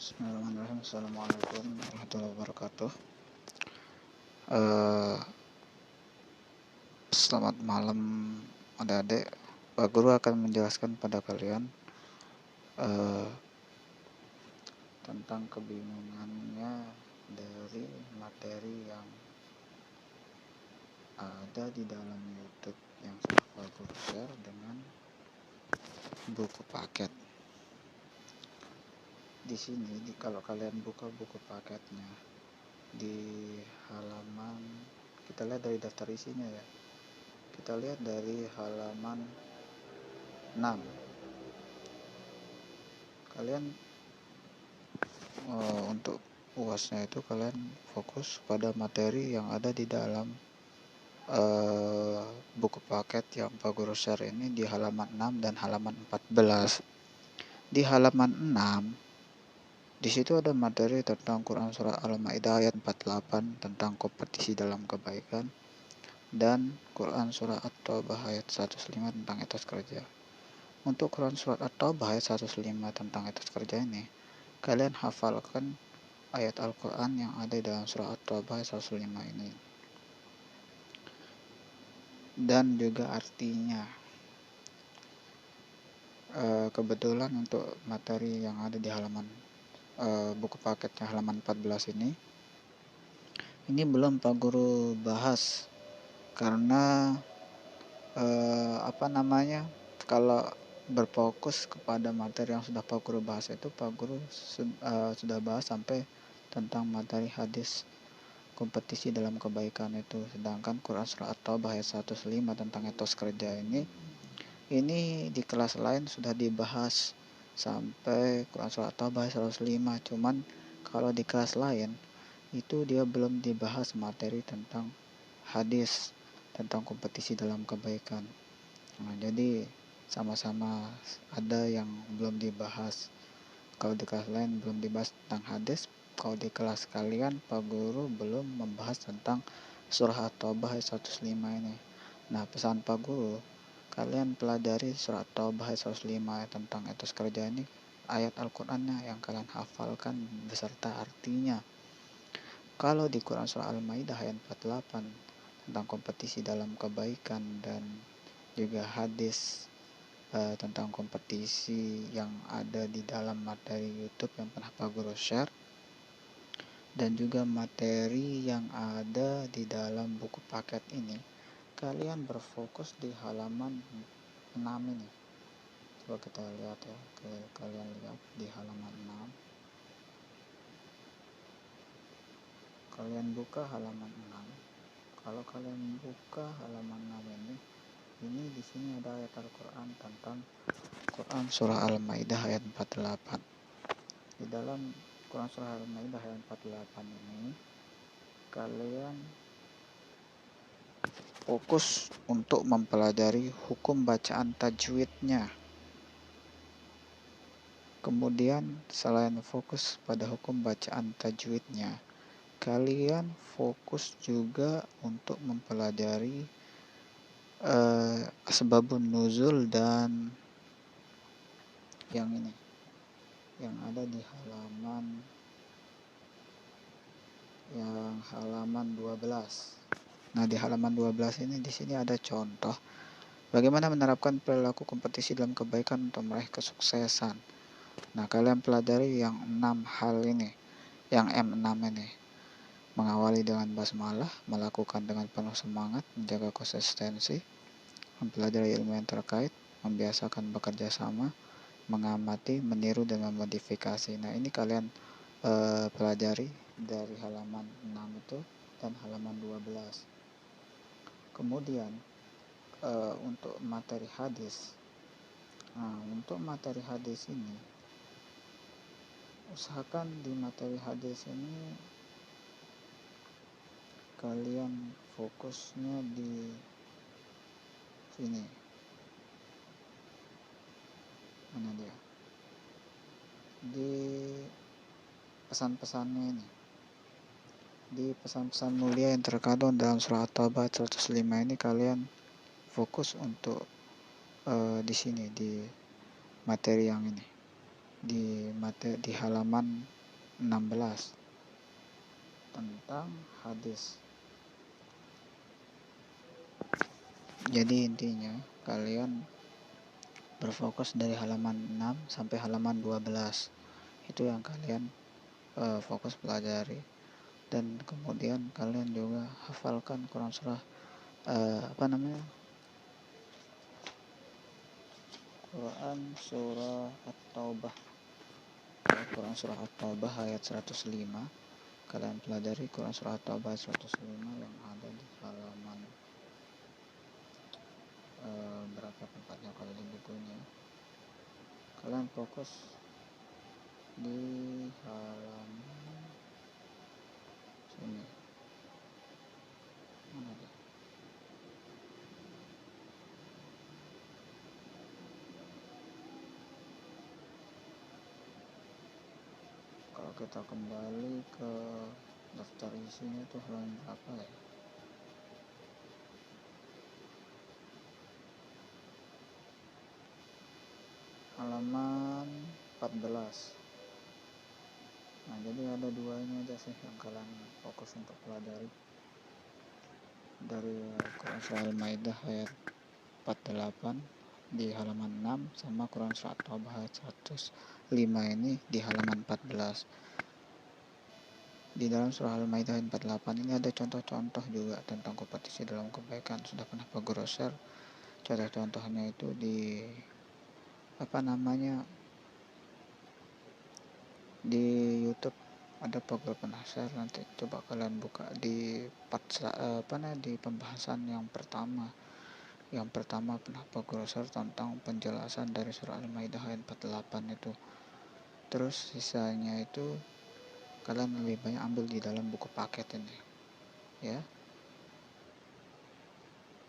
Bismillahirrahmanirrahim. Assalamualaikum warahmatullahi wabarakatuh. Eh, Selamat malam adik-adik. Pak Guru akan menjelaskan pada kalian eh, tentang kebingungannya dari materi yang ada di dalam YouTube yang sudah Pak Guru share dengan buku paket. Di sini, kalau kalian buka buku paketnya di halaman, kita lihat dari daftar isinya ya. Kita lihat dari halaman 6. Kalian untuk UASnya itu kalian fokus pada materi yang ada di dalam buku paket yang Pak Guru share ini di halaman 6 dan halaman 14. Di halaman 6 di situ ada materi tentang Quran Surah Al-Maidah ayat 48 tentang kompetisi dalam kebaikan, dan Quran Surah At-Taubah ayat 105 tentang etos kerja. Untuk Quran Surah At-Taubah ayat 105 tentang etos kerja ini, kalian hafalkan ayat Al-Quran yang ada di dalam surah At-Taubah ayat 105 ini, dan juga artinya. Kebetulan untuk materi yang ada di halaman buku paketnya halaman 14 ini belum Pak Guru bahas karena kalau berfokus kepada materi yang sudah Pak Guru bahas itu, Pak Guru sudah bahas sampai tentang materi hadis kompetisi dalam kebaikan itu. Sedangkan Quran Surah At-Taubah ayat 105 tentang etos kerja ini di kelas lain sudah dibahas sampai Quran Surah At-Taubah ayat 105. Cuman kalau di kelas lain itu dia belum dibahas materi tentang hadis tentang kompetisi dalam kebaikan. Nah, jadi sama-sama ada yang belum dibahas. Kalau di kelas lain belum dibahas tentang hadis, kalau di kelas kalian Pak Guru belum membahas tentang surah At-Taubah ayat 105 ini. Nah, pesan Pak Guru, kalian pelajari surah At-Taubah ayat 105 tentang etos kerja ini, ayat Al-Qur'annya yang kalian hafalkan beserta artinya. Kalau di Quran surah Al-Maidah ayat 48 tentang kompetisi dalam kebaikan, dan juga hadis tentang kompetisi yang ada di dalam materi YouTube yang pernah Pak Guru share, dan juga materi yang ada di dalam buku paket ini, kalian berfokus di halaman 6 ini. Coba kita lihat ya, kalian lihat di halaman 6. Kalian buka halaman 6. Kalau kalian buka halaman 6 ini di sini ada ayat Al-Qur'an tentang Quran surah Al-Maidah ayat 48. Di dalam Quran surah Al-Maidah ayat 48 ini kalian fokus untuk mempelajari hukum bacaan tajwidnya. Kemudian selain fokus pada hukum bacaan tajwidnya, kalian fokus juga untuk mempelajari asbabun nuzul dan yang ini yang ada di halaman 12. Nah, di halaman 12 ini di sini ada contoh bagaimana menerapkan perilaku kompetisi dalam kebaikan untuk meraih kesuksesan. Nah, kalian pelajari yang 6 hal ini, yang M6 ini. Mengawali dengan basmalah, melakukan dengan penuh semangat, menjaga konsistensi, mempelajari ilmu yang terkait, membiasakan bekerja sama, mengamati, meniru, dan memodifikasi. Nah, ini kalian pelajari dari halaman 6 itu dan halaman 12. Kemudian untuk materi hadis. Nah, untuk materi hadis ini, usahakan di materi hadis ini kalian fokusnya di sini. Mana dia? Di pesan-pesannya ini. Di pesan-pesan mulia yang terkandung dalam surah At-Taubah 105 ini kalian fokus untuk di sini, di materi yang ini, di halaman 16 tentang hadis. Jadi intinya kalian berfokus dari halaman 6 sampai halaman 12. Itu yang kalian fokus pelajari. Dan kemudian kalian juga hafalkan Quran surah Quran surah At-Taubah. Quran surah At-Taubah ayat 105. Kalian pelajari Quran surah At-Taubah 105 yang ada di halaman berapa tempatnya kalau di bukunya. Kalian fokus di halaman sini. Mana dia? Kalau kita kembali ke daftar isinya tuh halaman berapa ya? Halaman 14. Nah, jadi ada dua ini aja sih yang kalian fokus untuk pelajari dari Quran surah Al-Maidah ayat 48 di halaman 6 sama Quran surah At-Taubah ayat 105 ini di halaman 14. Di dalam surah Al-Maidah ayat 48 ini ada contoh-contoh juga tentang kompetisi dalam kebaikan. Sudah pernah Pak Guru share contoh-contohnya itu di di YouTube. Ada Pak Guru pernah share, nanti coba kalian buka di di pembahasan yang pertama. Yang pertama pernah Pak Guru share tentang penjelasan dari surah Al-Maidah ayat 48 itu. Terus sisanya itu kalian lebih banyak ambil di dalam buku paket ini ya.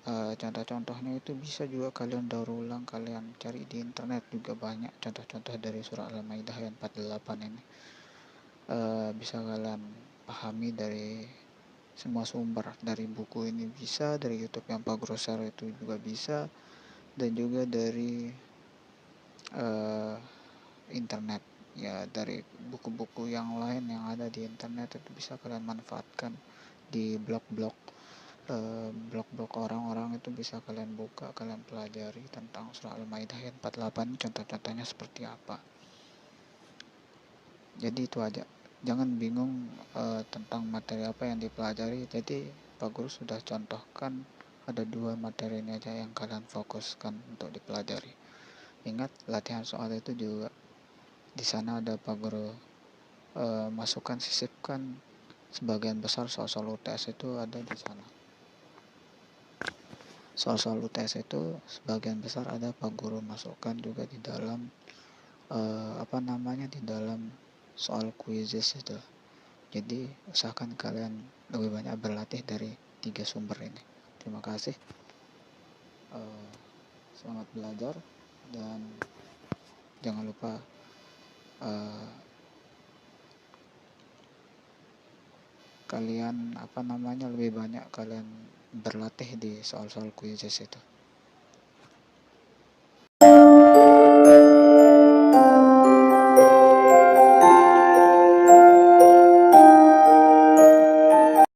Contoh-contohnya itu bisa juga kalian daur ulang, kalian cari di internet juga banyak contoh-contoh dari surah Al-Maidah ayat 48 ini. Bisa kalian pahami dari semua sumber, dari buku ini bisa, dari YouTube yang Pak Guru share itu juga bisa, dan juga dari internet ya, dari buku-buku yang lain yang ada di internet itu bisa kalian manfaatkan di blog-blog orang-orang itu bisa kalian buka, kalian pelajari tentang surah Al-Maidah ayat 48 contoh-contohnya seperti apa. Jadi itu aja, jangan bingung tentang materi apa yang dipelajari. Jadi Pak Guru sudah contohkan ada 2 materi ini aja yang kalian fokuskan untuk dipelajari. Ingat, latihan soal itu juga di sana ada Pak Guru masukkan, sisipkan sebagian besar soal-soal UTS itu ada di sana. Soal-soal UTS itu sebagian besar ada Pak Guru masukkan juga di dalam di dalam soal quizzes itu. Jadi usahakan kalian lebih banyak berlatih dari 3 sumber ini. Terima kasih. Selamat belajar dan jangan lupa kalian lebih banyak kalian berlatih di soal-soal quizzes itu.